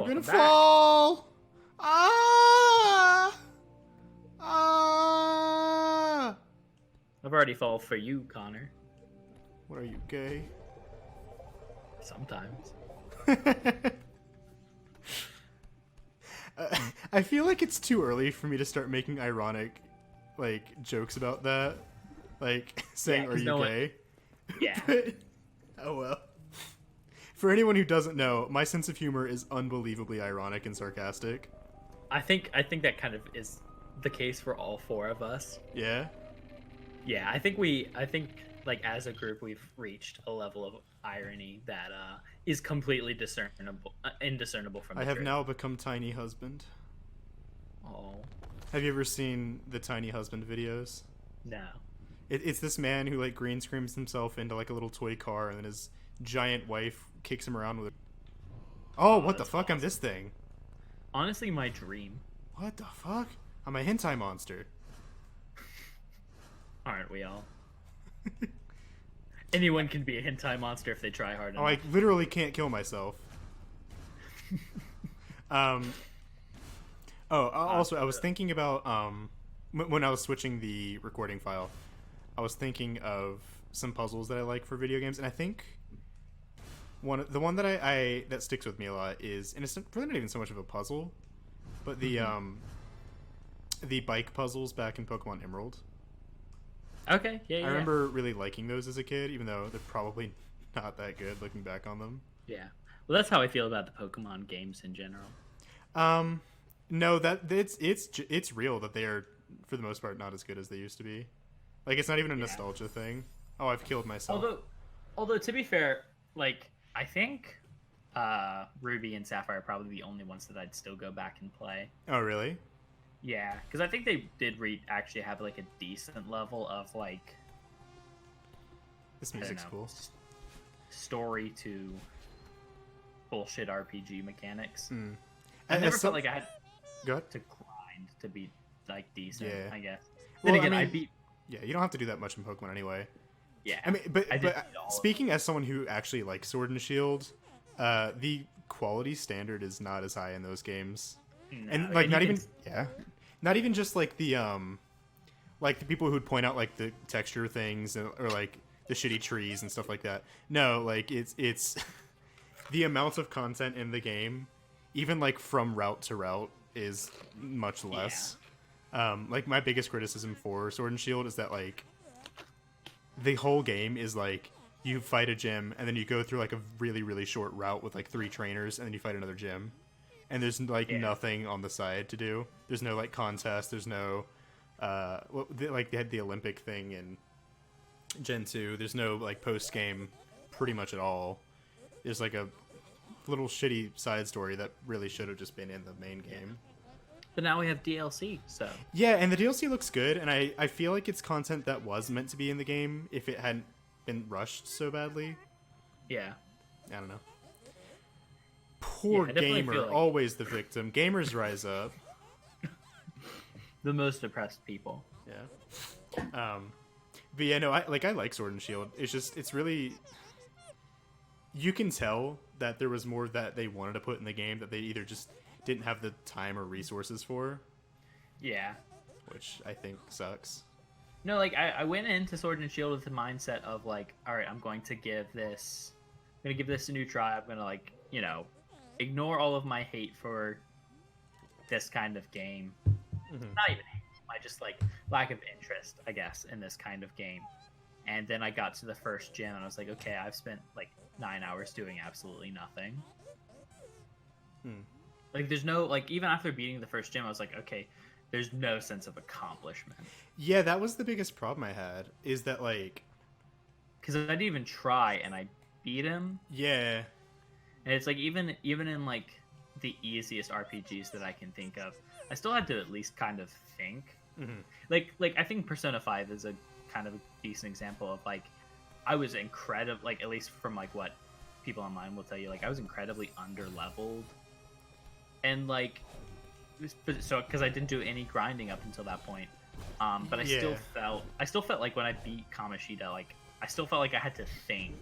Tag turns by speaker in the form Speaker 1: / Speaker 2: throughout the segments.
Speaker 1: gonna
Speaker 2: back.
Speaker 1: fall! Ah! Ah!
Speaker 2: I've already fallen for you, Connor.
Speaker 1: What are you, gay?
Speaker 2: Sometimes.
Speaker 1: I feel like it's too early for me to start making ironic, like, jokes about that. Like, saying,
Speaker 2: Yeah,
Speaker 1: are
Speaker 2: 'cause
Speaker 1: you
Speaker 2: no one-
Speaker 1: gay?
Speaker 2: Yeah.
Speaker 1: But, oh well. For anyone who doesn't know, my sense of humor is unbelievably ironic and sarcastic.
Speaker 2: I think that kind of is the case for all four of us.
Speaker 1: Yeah?
Speaker 2: Yeah, I think like as a group we've reached a level of irony that is completely indiscernible from the
Speaker 1: I have
Speaker 2: group.
Speaker 1: now become Tiny Husband.
Speaker 2: Oh,
Speaker 1: Have you ever seen the Tiny Husband videos?
Speaker 2: no.
Speaker 1: It's this man who, like, green screams himself into, like, a little toy car, and then his giant wife kicks him around with it. Oh, what the
Speaker 2: that's
Speaker 1: fuck? I'm
Speaker 2: awesome.
Speaker 1: this thing.
Speaker 2: Honestly, my dream.
Speaker 1: What the fuck? I'm a hentai monster.
Speaker 2: Aren't we all? Anyone can be a hentai monster if they try hard enough.
Speaker 1: Oh, I literally can't kill myself. Also, I was thinking about when I was switching the recording file, I was thinking of some puzzles that I like for video games, and I think the one that I that sticks with me a lot is, and it's really not even so much of a puzzle, but the bike puzzles back in Pokemon Emerald.
Speaker 2: Okay, yeah.
Speaker 1: I remember really liking those as a kid, even though they're probably not that good looking back on them.
Speaker 2: Yeah. Well, that's how I feel about the Pokemon games in general.
Speaker 1: No, that it's real that they are, for the most part, not as good as they used to be. Like, it's not even a nostalgia thing. Oh, I've killed myself.
Speaker 2: Although to be fair, like I think Ruby and Sapphire are probably the only ones that I'd still go back and play.
Speaker 1: Oh, really?
Speaker 2: Yeah, because I think they did actually have like a decent level of like
Speaker 1: This
Speaker 2: I don't
Speaker 1: music's
Speaker 2: know,
Speaker 1: cool.
Speaker 2: Story to bullshit RPG mechanics.
Speaker 1: Mm.
Speaker 2: I never felt like I had
Speaker 1: Go ahead.
Speaker 2: to grind to be like decent.
Speaker 1: Yeah.
Speaker 2: I guess.
Speaker 1: Well,
Speaker 2: Then again,
Speaker 1: I
Speaker 2: I
Speaker 1: mean,
Speaker 2: beat.
Speaker 1: Yeah, you don't have to do that much in Pokemon anyway.
Speaker 2: Yeah.
Speaker 1: I mean, but
Speaker 2: I did beat all of
Speaker 1: speaking as someone who actually likes Sword and Shield, the quality standard is not as high in those games.
Speaker 2: No,
Speaker 1: And like not
Speaker 2: you
Speaker 1: even
Speaker 2: can-
Speaker 1: not even just like the people who'd point out like the texture things or like the shitty trees and stuff like that. No, like it's the amount of content in the game, even like from route to route, is much less. Like my biggest criticism for Sword and Shield is that like the whole game is like you fight a gym and then you go through like a really really short route with like 3 trainers and then you fight another gym. And there's like nothing on the side to do. There's no like contest. There's no like they had the Olympic thing in Gen 2. There's no like post game pretty much at all. There's like a little shitty side story that really should have just been in the main game.
Speaker 2: But now we have DLC, so
Speaker 1: Yeah, and the DLC looks good, and I feel like it's content that was meant to be in the game if it hadn't been rushed so badly.
Speaker 2: yeah.
Speaker 1: I don't know. Poor
Speaker 2: I definitely
Speaker 1: gamer,
Speaker 2: feel like-
Speaker 1: always the victim. Gamers rise up.
Speaker 2: The most oppressed people.
Speaker 1: Yeah. But yeah, no, I like Sword and Shield. It's really, you can tell that there was more that they wanted to put in the game that they either just didn't have the time or resources for,
Speaker 2: Yeah.
Speaker 1: which I think sucks.
Speaker 2: No, like I went into Sword and Shield with the mindset of like, all right, I'm going to give this a new try. I'm gonna like, ignore all of my hate for this kind of game.
Speaker 1: Mhm.
Speaker 2: Not even hate, my just like lack of interest, I guess, in this kind of game. And then I got to the first gym and I was like, okay, I've spent like 9 hours doing absolutely nothing. Like there's no like even after beating the first gym, I was like, okay, there's no sense of accomplishment.
Speaker 1: Yeah, that was the biggest problem I had, is that like,
Speaker 2: Because I didn't even try and I beat him.
Speaker 1: yeah,
Speaker 2: And it's like even in like the easiest RPGs that I can think of, I still had to at least kind of think.
Speaker 1: Mhm.
Speaker 2: Like I think Persona 5 is a kind of a decent example of like I was incredible, like at least from like what people online will tell you, like I was incredibly under-leveled. And like so because I didn't do any grinding up until that point. But I still felt like when I beat Kamoshida, like I still felt like I had to think.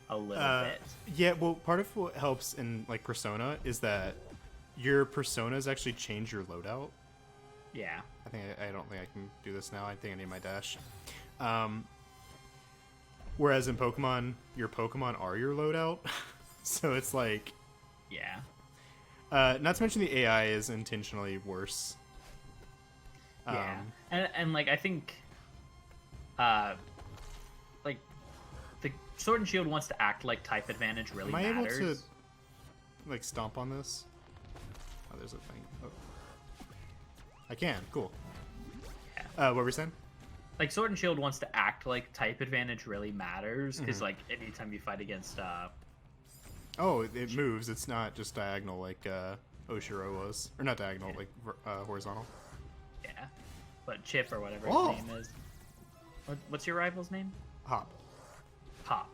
Speaker 2: a little bit.
Speaker 1: Yeah, well, part of what helps in like Persona is that your personas actually change your loadout.
Speaker 2: Yeah.
Speaker 1: I don't think I can do this now. I think I need my dash. Whereas in Pokemon, your Pokemon are your loadout. So it's like...
Speaker 2: Yeah.
Speaker 1: Not to mention the AI is intentionally worse.
Speaker 2: Yeah. And like, I think... like, the Sword and Shield wants to act like type advantage really matters.
Speaker 1: Am I able to, like, stomp on this? Oh, there's a thing. Oh. I can. Cool.
Speaker 2: Yeah.
Speaker 1: What were you saying?
Speaker 2: Like, Sword and Shield wants to act like type advantage really matters, because, like, anytime you fight against,
Speaker 1: Oh, it moves. It's not just diagonal like, Oshiro was. Or not diagonal, like, horizontal.
Speaker 2: Yeah. But Chip, or whatever
Speaker 1: Oh.
Speaker 2: his name is. What's your rival's name?
Speaker 1: Hop.
Speaker 2: Hop.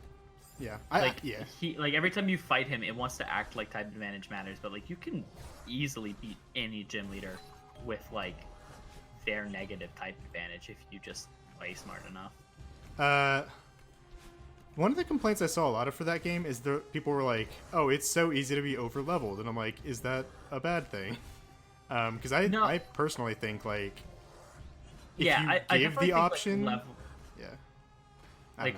Speaker 1: Yeah. Yeah.
Speaker 2: He, like, every time you fight him, it wants to act like type advantage matters, but, like, you can easily beat any gym leader with, like, their negative type advantage if you just play smart enough.
Speaker 1: One of the complaints I saw a lot of for that game is people were like, "Oh, it's so easy to be over leveled," and I'm like, "Is that a bad thing?" Because I personally think like, if
Speaker 2: I
Speaker 1: you give the option,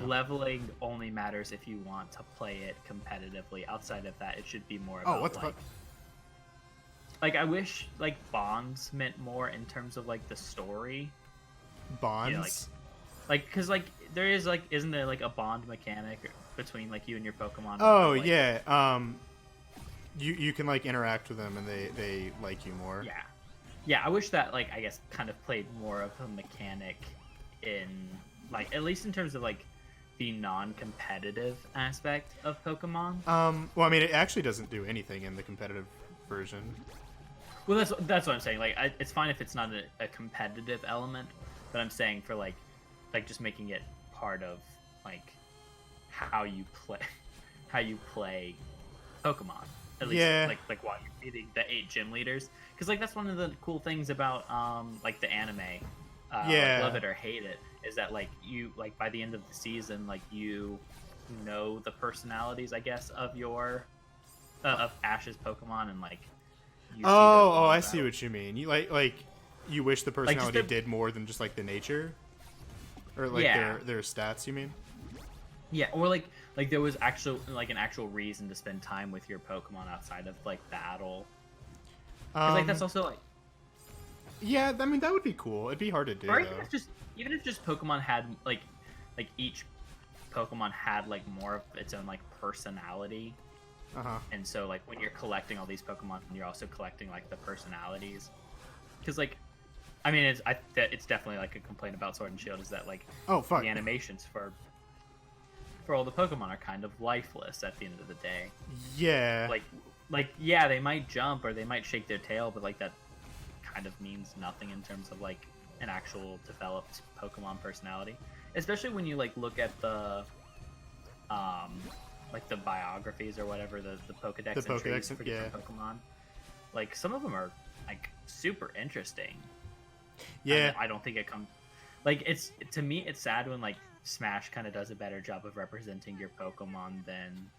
Speaker 2: leveling only matters if you want to play it competitively. Outside of that, it should be more
Speaker 1: Oh,
Speaker 2: about
Speaker 1: what the
Speaker 2: like,
Speaker 1: fuck?
Speaker 2: Like, I wish like bonds meant more in terms of like the story.
Speaker 1: Bonds?
Speaker 2: You know, like, because like there is like, isn't there like a bond mechanic between like you and your Pokemon?
Speaker 1: Oh,
Speaker 2: like,
Speaker 1: yeah. You can like interact with them and they like you more.
Speaker 2: Yeah. Yeah, I wish that like, I guess, kind of played more of a mechanic in like, at least in terms of like the non-competitive aspect of Pokemon.
Speaker 1: Well, I mean, it actually doesn't do anything in the competitive version.
Speaker 2: Well, that's what I'm saying. Like, it's fine if it's not a competitive element, but I'm saying for like just making it part of like how you play Pokemon. At least like while you're beating the 8 gym leaders, because like that's one of the cool things about like the anime. Like, love it or hate it, is that like you like by the end of the season, like you know the personalities, I guess, of your of Ash's Pokemon, and like you
Speaker 1: I see what you mean. You like you wish the personality did more than just like the nature, or like their stats. You mean?
Speaker 2: Yeah, or like there was an actual reason to spend time with your Pokemon outside of like battle. 'Cause, like that's also like.
Speaker 1: Yeah, I mean that would be cool. It'd be hard to do.
Speaker 2: Or even if just Pokemon had like each Pokemon had like more of its own like personality. And so like when you're collecting all these Pokemon, you're also collecting like the personalities. Because like, I mean, it's definitely like a complaint about Sword and Shield is that like the animations for all the Pokemon are kind of lifeless at the end of the day.
Speaker 1: Yeah.
Speaker 2: Like yeah, they might jump or they might shake their tail, but like that kind of means nothing in terms of like an actual developed Pokemon personality. Especially when you like look at the like the biographies or whatever, the Pokedex entries for different Pokemon. Like some of them are like super interesting.
Speaker 1: Yeah.
Speaker 2: And I don't think it comes like to me it's sad when like Smash kind of does a better job of representing your Pokemon than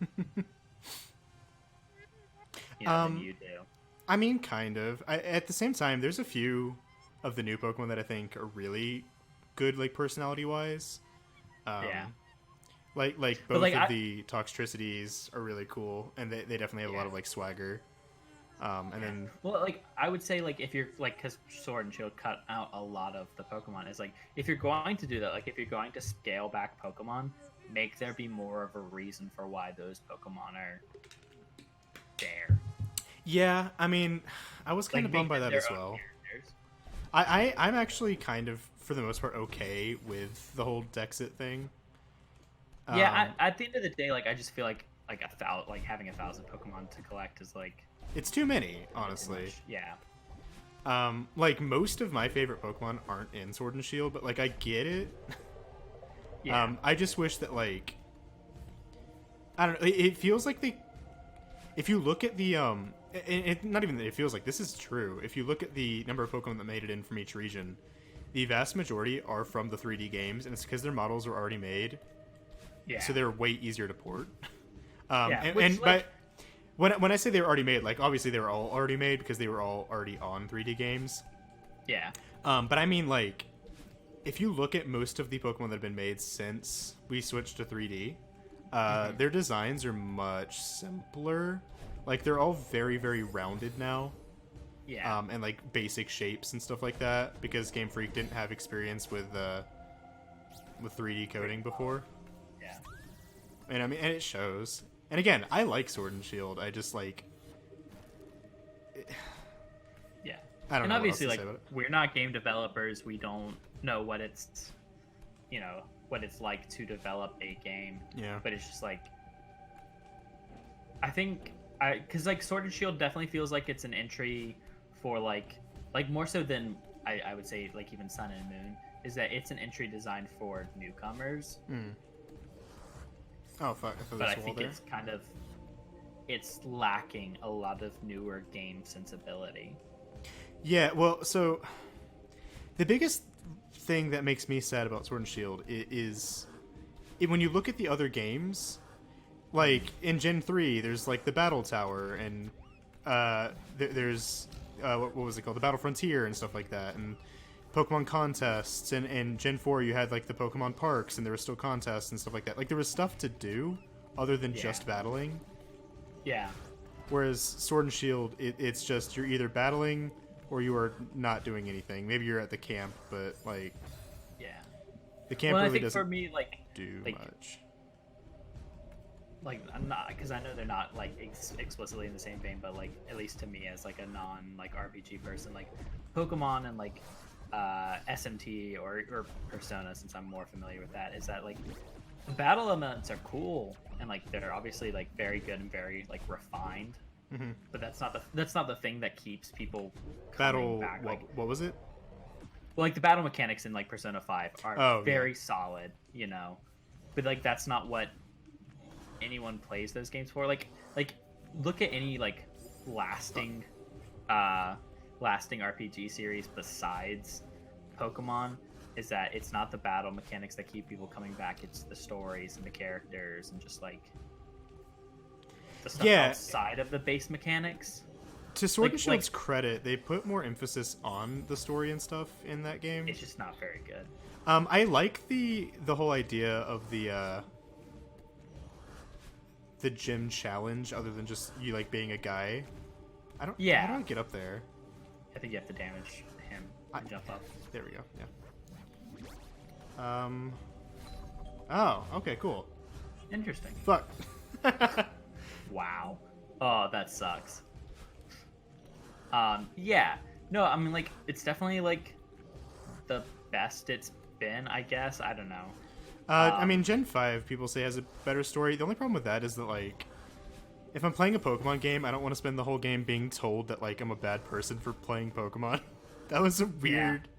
Speaker 2: than you do.
Speaker 1: I mean, kind of. At the same time, there's a few of the new Pokemon that I think are really good, like personality-wise. Like both of the Toxtricities are really cool, and they definitely have a lot of like swagger. And then
Speaker 2: like I would say like if you're like, because Sword and Shield cut out a lot of the Pokemon, is like if you're going to do that, like if you're going to scale back Pokemon, make there be more of a reason for why those Pokemon are there.
Speaker 1: Yeah, I mean, I was kind of bummed by that as well. I'm actually kind of, for the most part, okay with the whole Dexit thing.
Speaker 2: Yeah, at the end of the day, like I just feel like having 1,000 Pokemon to collect is like
Speaker 1: it's too many, honestly.
Speaker 2: Yeah.
Speaker 1: Like most of my favorite Pokemon aren't in Sword and Shield, but like I get it.
Speaker 2: Yeah.
Speaker 1: I just wish that like I don't know. It feels like if you look at the not even that it feels like, this is true. If you look at the number of Pokemon that made it in from each region, the vast majority are from the 3D games, and it's because their models were already made.
Speaker 2: Yeah.
Speaker 1: so they're way easier to port.
Speaker 2: Yeah,
Speaker 1: But when I say they were already made, like obviously they were all already made because they were all already on 3D games.
Speaker 2: Yeah.
Speaker 1: But I mean, like, if you look at most of the Pokemon that have been made since we switched to 3D, their designs are much simpler. Like, they're all very, very rounded now.
Speaker 2: Yeah.
Speaker 1: And, like, basic shapes and stuff like that, because Game Freak didn't have experience with 3D coding before.
Speaker 2: Yeah.
Speaker 1: And, I mean, and it shows. And, again, I like Sword and Shield. I just, like...
Speaker 2: Yeah.
Speaker 1: I don't
Speaker 2: and
Speaker 1: know
Speaker 2: obviously,
Speaker 1: what else to
Speaker 2: like,
Speaker 1: say about it.
Speaker 2: we're not game developers. We don't know what it's, what it's like to develop a game.
Speaker 1: Yeah.
Speaker 2: But it's just like, I think, because like Sword and Shield definitely feels like it's an entry for like more so than I would say like even Sun and Moon, is that it's an entry designed for newcomers.
Speaker 1: Oh, fuck.
Speaker 2: But I think it's kind of, it's lacking a lot of newer game sensibility.
Speaker 1: Yeah, well, so the biggest thing that makes me sad about Sword and Shield is when you look at the other games, like in Gen 3, there's like the Battle Tower, and there's what was it called? The Battle Frontier and stuff like that, and Pokemon contests, and in Gen 4 you had like the Pokemon parks, and there were still contests and stuff like that. Like there was stuff to do other than just battling.
Speaker 2: Yeah.
Speaker 1: Whereas Sword and Shield, it's just you're either battling or you are not doing anything. Maybe you're at the camp, but like, the camp really doesn't
Speaker 2: for me,
Speaker 1: do
Speaker 2: like,
Speaker 1: much.
Speaker 2: Like, I'm not, because I know they're not like explicitly in the same vein, but like at least to me as like a non like RPG person, like Pokemon and like SMT or Persona, since I'm more familiar with that, is that like the battle elements are cool and like they're obviously like very good and very like refined. But that's not the thing that keeps people coming back.
Speaker 1: What was it?
Speaker 2: Well, like the battle mechanics in like Persona 5 are very solid, but like that's not what anyone plays those games for. Like look at any like lasting RPG series besides Pokemon, is that it's not the battle mechanics that keep people coming back, it's the stories and the characters and just like the stuff outside of the base mechanics.
Speaker 1: To Sword and Shield's credit, they put more emphasis on the story and stuff in that game.
Speaker 2: It's just not very good.
Speaker 1: I like the whole idea of the gym challenge, other than just you like being a guy. How do I get up there?
Speaker 2: I think you have to damage him and jump up.
Speaker 1: There we go. Yeah. Oh, okay, cool.
Speaker 2: Interesting.
Speaker 1: Fuck.
Speaker 2: Wow. Oh, that sucks. Yeah. No, I mean, like, it's definitely, like, the best it's been, I guess. I don't know.
Speaker 1: I mean, Gen 5, people say, has a better story. The only problem with that is that, like, if I'm playing a Pokemon game, I don't want to spend the whole game being told that, like, I'm a bad person for playing Pokemon. That was a weird...
Speaker 2: Yeah.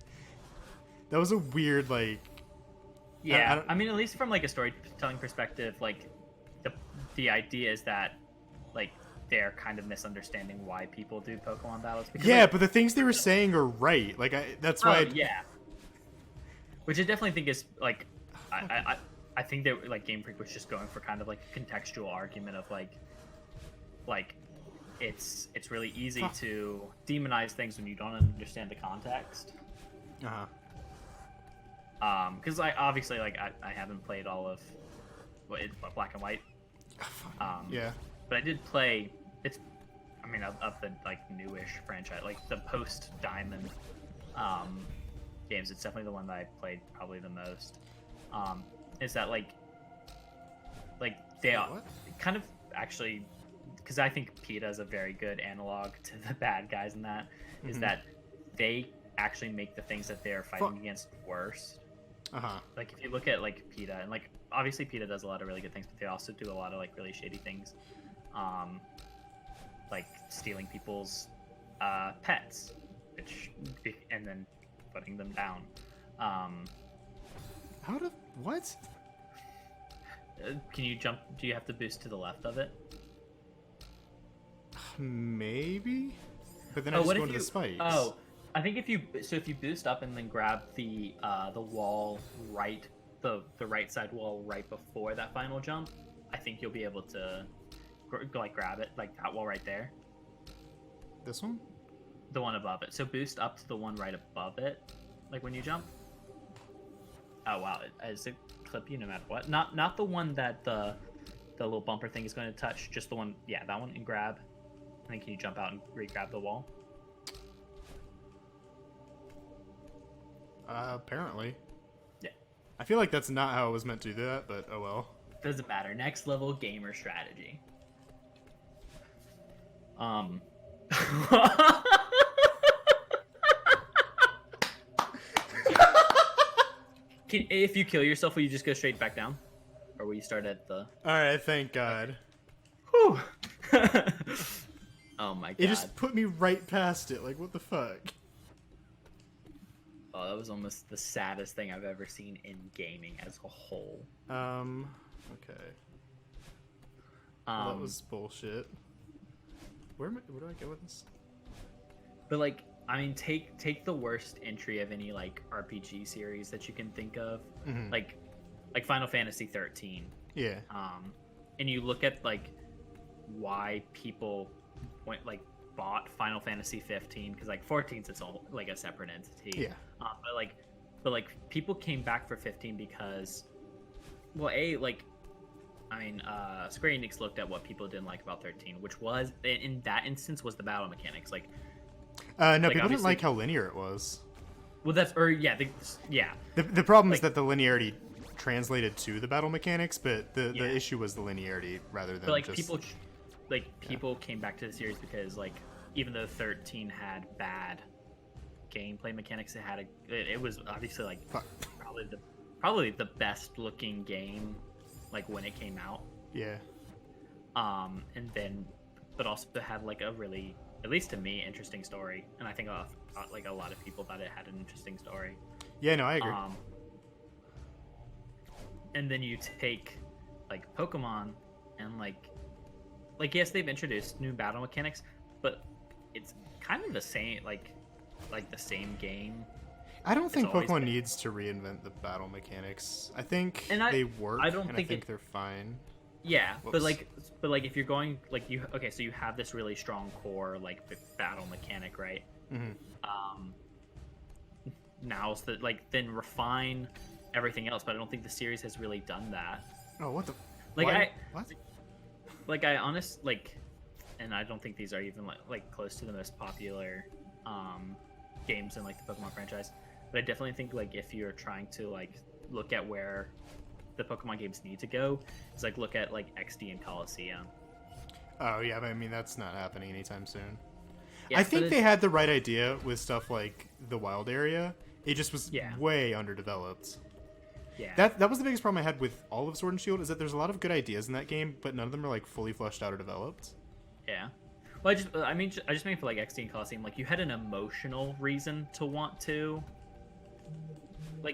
Speaker 1: That was a weird, like...
Speaker 2: Yeah, I mean, at least from, like, a storytelling perspective, like, the idea is that, like, they're kind of misunderstanding why people do Pokemon battles. Because,
Speaker 1: yeah,
Speaker 2: like,
Speaker 1: but the things they were saying are right. Like, that's why...
Speaker 2: yeah. Which I definitely think is, like... I think that, like, Game Freak was just going for kind of, like, a contextual argument of, like, it's really easy to demonize things when you don't understand the context. Because I obviously, like, I haven't played all of what Black and White.
Speaker 1: Yeah.
Speaker 2: But I did play of the like newish franchise, like the post Diamond games. It's definitely the one that I played probably the most. Is that like they are kind of actually, because I think PETA is a very good analog to the bad guys in that, is that they actually make the things that they're fighting against worse. Like if you look at like PETA, and like obviously PETA does a lot of really good things, but they also do a lot of like really shady things, like stealing people's pets, and then putting them down.
Speaker 1: What?
Speaker 2: Can you jump? Do you have to boost to the left of it?
Speaker 1: Maybe. But then I just go into the spikes.
Speaker 2: Oh, I think if you boost up and then grab the wall right the right side wall right before that final jump, I think you'll be able to like grab it, like that wall right there,
Speaker 1: This one?
Speaker 2: the one above it. So boost up to the one right above it, like when you jump. Oh wow, does it clip you no matter what? Not the one that the little bumper thing is going to touch, just the one, yeah, that one, and grab. And then can you jump out and re-grab the wall?
Speaker 1: Apparently.
Speaker 2: Yeah.
Speaker 1: I feel like that's not how it was meant to do that, but oh well.
Speaker 2: Doesn't matter. Next level gamer strategy. If you kill yourself, will you just go straight back down? Or will you start at the...
Speaker 1: Alright, thank God.
Speaker 2: Whew. Oh my God.
Speaker 1: It just put me right past it. Like, what the fuck?
Speaker 2: Oh, that was almost the saddest thing I've ever seen in gaming as a whole.
Speaker 1: Okay. Well, that was bullshit. Where do I go with this?
Speaker 2: But like, I mean, take the worst entry of any like RPG series that you can think of, like Final Fantasy 13.
Speaker 1: Yeah.
Speaker 2: And you look at like why people bought Final Fantasy 15, because like 14's its own like a separate entity.
Speaker 1: Yeah.
Speaker 2: But people came back for 15 because, well, Square Enix looked at what people didn't like about 13, which was, in that instance, was the battle mechanics.
Speaker 1: No, people didn't like how linear it was.
Speaker 2: Well, that's, or yeah, yeah.
Speaker 1: The problem is that the linearity translated to the battle mechanics, but the issue was the linearity rather than just...
Speaker 2: people came back to the series because even though 13 had bad gameplay mechanics, it was obviously probably the best looking game when it came out.
Speaker 1: Yeah.
Speaker 2: And then, but also had a really, at least to me, interesting story, and I think a lot of people thought it had an interesting story.
Speaker 1: Yeah, no, I agree.
Speaker 2: And then you take Pokemon, and yes, they've introduced new battle mechanics, but it's kind of the same the same game.
Speaker 1: I don't think Pokemon needs to reinvent the battle mechanics. I think they work. I think they're fine.
Speaker 2: Yeah, whoops. but if you're going so you have this really strong core battle mechanic, right? Mm-hmm. Now it's then refine everything else, but I don't think the series has really done that.
Speaker 1: Oh, what the?
Speaker 2: What? I honestly and I don't think these are even close to the most popular games in the Pokemon franchise. But I definitely think if you're trying to look at where the Pokemon games need to go, is look at XD and Coliseum. Oh
Speaker 1: yeah, but I mean that's not happening anytime soon.
Speaker 2: Yeah,
Speaker 1: I think they had the right idea with stuff like the wild area. It just was way underdeveloped.
Speaker 2: Yeah.
Speaker 1: That was the biggest problem I had with all of Sword and Shield, is that there's a lot of good ideas in that game, but none of them are fully fleshed out or developed.
Speaker 2: Yeah. Well, I just mean for XD and Coliseum, you had an emotional reason to want to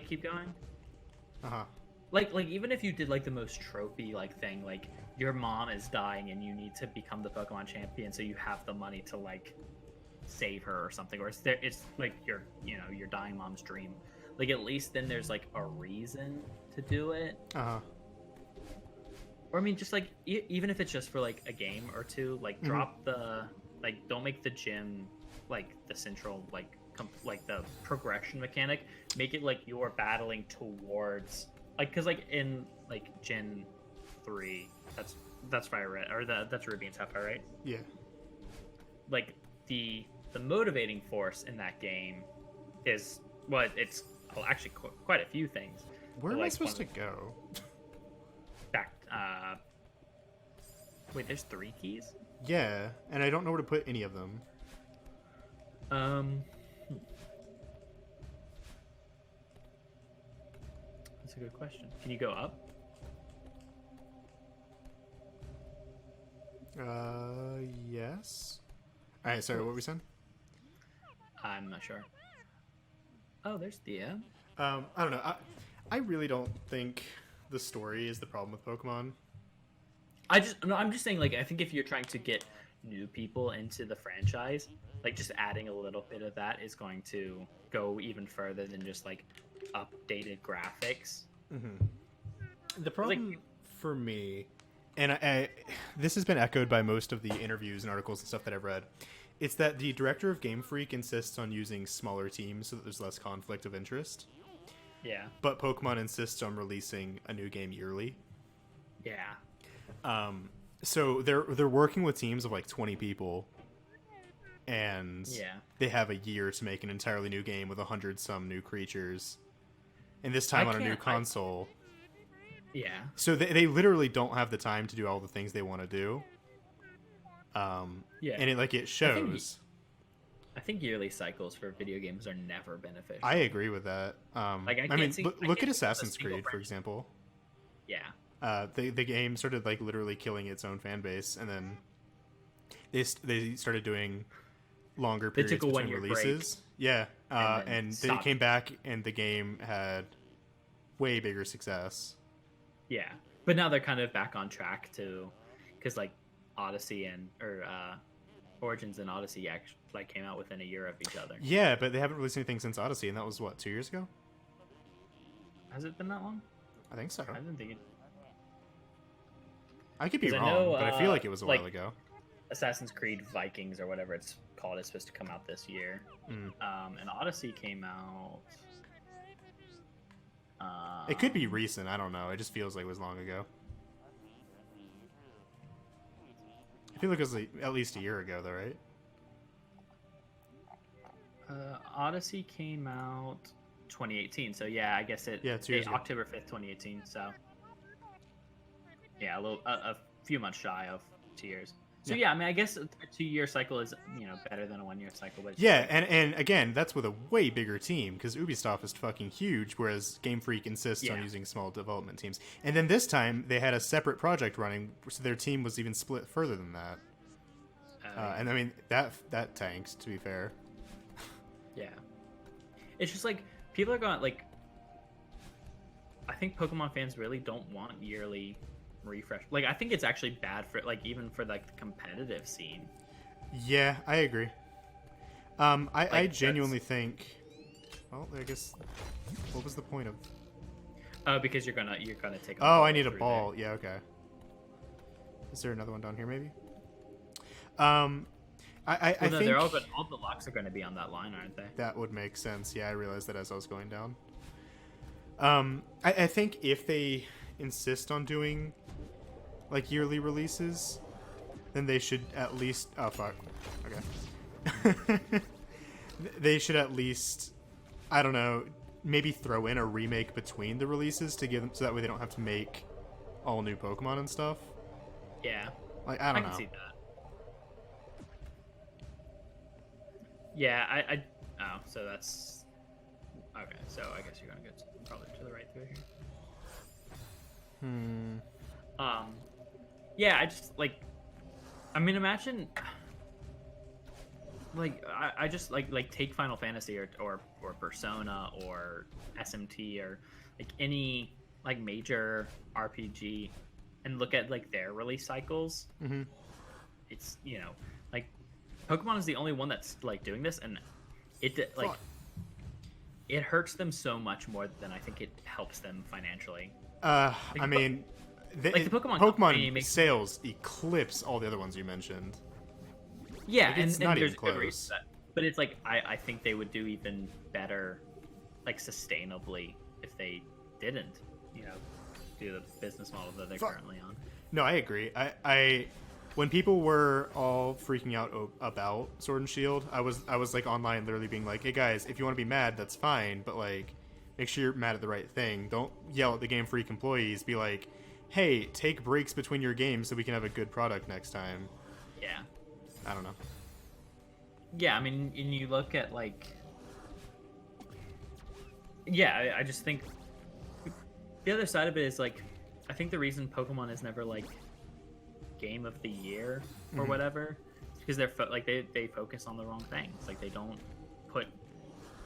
Speaker 2: keep going.
Speaker 1: Uh-huh.
Speaker 2: Even if you did the most trophy thing, your mom is dying and you need to become the Pokemon champion, so you have the money to save her or something, or it's your dying mom's dream. At least then there's a reason to do it.
Speaker 1: Uh-huh.
Speaker 2: Or I mean, just even if it's just for a game or two, drop the don't make the gym the central the progression mechanic. Make it you're battling towards because in Gen 3, that's Fire Red, or that's Ruby and Sapphire, right?
Speaker 1: Yeah.
Speaker 2: The motivating force in that game is it's actually quite a few things.
Speaker 1: Where am I supposed to go?
Speaker 2: Back. Wait, there's 3 keys?
Speaker 1: Yeah, and I don't know where to put any of them.
Speaker 2: That's a good question. Can you go up?
Speaker 1: Yes. Alright, sorry, what were we saying?
Speaker 2: I'm not sure. Oh, there's Thea.
Speaker 1: I don't know. I really don't think the story is the problem with Pokemon.
Speaker 2: I'm just saying, I think if you're trying to get new people into the franchise, just adding a little bit of that is going to go even further than just updated graphics.
Speaker 1: The problem for me, and this has been echoed by most of the interviews and articles and stuff that I've read, it's that the director of Game Freak insists on using smaller teams so that there's less conflict of interest.
Speaker 2: Yeah.
Speaker 1: But Pokemon insists on releasing a new game yearly.
Speaker 2: Yeah.
Speaker 1: So they're working with teams of like 20 people, and they have a year to make an entirely new game with 100-some new creatures, and this time on a new console.
Speaker 2: Yeah.
Speaker 1: So they literally don't have the time to do all the things they want to do. And it shows.
Speaker 2: I think yearly cycles for video games are never beneficial.
Speaker 1: I agree with that. Look at Assassin's Creed, for example.
Speaker 2: Yeah.
Speaker 1: The game started like literally killing its own fan base, and then they started doing longer periods between releases. Break. Yeah, and they came back, and the game had way bigger success.
Speaker 2: Yeah, but now they're kind of back on track because like Odyssey or Origins and Odyssey actually like came out within a year of each other.
Speaker 1: Yeah, but they haven't released anything since Odyssey, and that was what, 2 years ago?
Speaker 2: Has it been that long?
Speaker 1: I think so.
Speaker 2: I didn't think it.
Speaker 1: I could be wrong, but I feel like it was a while ago.
Speaker 2: Assassin's Creed Vikings or whatever it's called is supposed to come out this year. And Odyssey came out.
Speaker 1: It could be recent. I don't know. It just feels like it was long ago. I feel like it was at least a year ago, though, right?
Speaker 2: Odyssey came out 2018, so yeah, I guess October 5th, 2018. So yeah, a few months shy of 2 years. So yeah, I mean, I guess a 2-year cycle is better than a 1-year cycle. But
Speaker 1: and again, that's with a way bigger team because Ubisoft is fucking huge, whereas Game Freak insists on using small development teams. And then this time they had a separate project running, so their team was even split further than that. And I mean that tanked, to be fair.
Speaker 2: Yeah, it's just like people are going like. I think Pokemon fans really don't want yearly refresh. Like, I think it's actually bad for like even for like the competitive scene.
Speaker 1: Yeah, I agree. I genuinely think. Well, I guess. What was the point of?
Speaker 2: Because you're gonna take.
Speaker 1: Oh, I need a ball. There. Yeah, okay. Is there another one down here, maybe? I think
Speaker 2: they're all the locks are going to be on that line, aren't they?
Speaker 1: That would make sense. Yeah, I realized that as I was going down. I think if they insist on doing like yearly releases, then they should at least. Oh fuck. Okay. They should at least, I don't know, maybe throw in a remake between the releases to give them so that way they don't have to make all new Pokemon and stuff.
Speaker 2: Yeah.
Speaker 1: Like I don't know.
Speaker 2: I can see that. Yeah, so that's okay. So I guess you're gonna get probably to the right through here. Yeah, I just like. I mean, imagine. Like I just like take Final Fantasy or Persona or SMT or like any like major RPG and look at like their release cycles. Mm-hmm. It's like. Pokemon is the only one that's like doing this, and it like it hurts them so much more than I think it helps them financially.
Speaker 1: I mean,
Speaker 2: the Pokemon
Speaker 1: sales eclipse all the other ones you mentioned.
Speaker 2: Yeah,
Speaker 1: like, it's not even close.
Speaker 2: Good reason for that. But it's like I think they would do even better, like sustainably, if they didn't, do the business model that they're currently on.
Speaker 1: No, I agree. I when people were all freaking out about Sword and Shield, I was like online literally being like, hey guys, if you want to be mad, that's fine, but like make sure you're mad at the right thing. Don't yell at the Game Freak employees. Be like, hey, take breaks between your games so we can have a good product next time.
Speaker 2: Yeah.
Speaker 1: I don't know.
Speaker 2: Yeah, I mean, and you look at like, yeah, I just think the other side of it is like, I think the reason Pokemon is never like game of the year or whatever because they're they focus on the wrong things. Like they don't put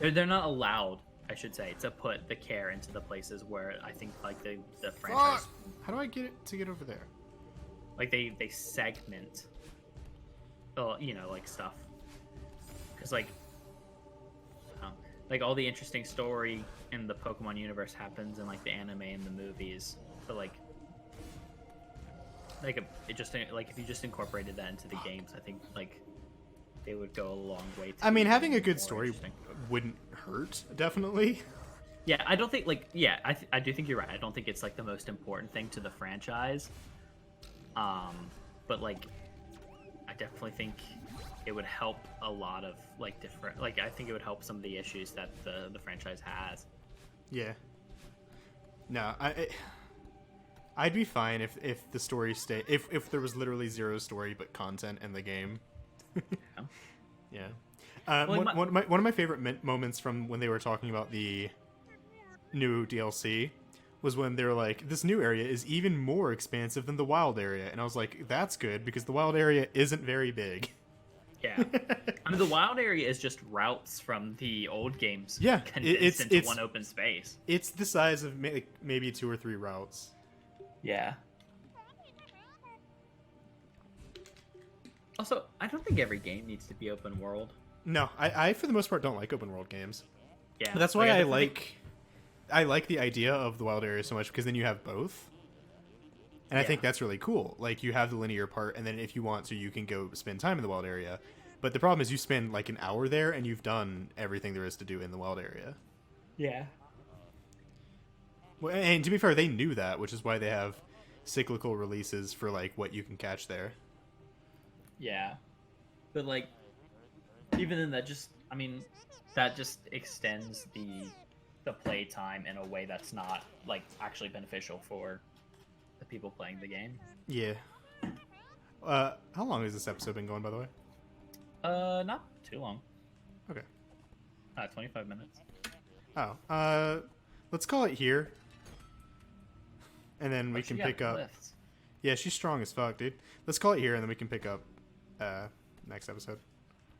Speaker 2: they're not allowed, I should say, to put the care into the places where I think like the franchise.
Speaker 1: How do I get it to get over there?
Speaker 2: Like they segment like stuff because like like all the interesting story in the Pokemon universe happens in like the anime and the movies. But like it just like if you just incorporated that into the games, I think like they would go a long way.
Speaker 1: I mean, having a good
Speaker 2: more
Speaker 1: story
Speaker 2: interesting.
Speaker 1: wouldn't hurt, definitely.
Speaker 2: Yeah, I don't think like I do think you're right. I don't think it's like the most important thing to the franchise. But like I definitely think it would help a lot of like different like I think it would help some of the issues that the franchise has.
Speaker 1: Yeah. No, I'd be fine if the story if there was literally zero story but content in the game.
Speaker 2: Yeah.
Speaker 1: Yeah.
Speaker 2: Well,
Speaker 1: One of my favorite moments from when they were talking about the new DLC was when they were like, this new area is even more expansive than the wild area. And I was like, that's good because the wild area isn't very big.
Speaker 2: Yeah. I mean, the wild area is just routes from the old games
Speaker 1: Yeah,
Speaker 2: condensed into one open space.
Speaker 1: It's the size of maybe 2 or 3 routes.
Speaker 2: Yeah. Also, I don't think every game needs to be open world.
Speaker 1: No, I for the most part don't like open world games.
Speaker 2: Yeah.
Speaker 1: But that's why
Speaker 2: like,
Speaker 1: I like the idea of the wild area so much because then you have both. And I think that's really cool. Like, you have the linear part, and then if you want to, you can go spend time in the wild area. But the problem is you spend, like, an hour there, and you've done everything there is to do in the wild area.
Speaker 2: Yeah.
Speaker 1: Well, and to be fair, they knew that, which is why they have cyclical releases for, like, what you can catch there.
Speaker 2: Yeah. But, like, even then, that just extends the play time in a way that's not, like, actually beneficial for the people playing the game.
Speaker 1: Yeah. How long has this episode been going, by the way?
Speaker 2: Not too long.
Speaker 1: Okay.
Speaker 2: 25 minutes.
Speaker 1: Oh, let's call it here. And then we can pick up...
Speaker 2: Lifts.
Speaker 1: Yeah, she's strong as fuck, dude. Let's call it here, and then we can pick up next episode.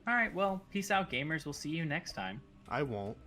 Speaker 2: All right, well, peace out, gamers. We'll see you next time.
Speaker 1: I won't.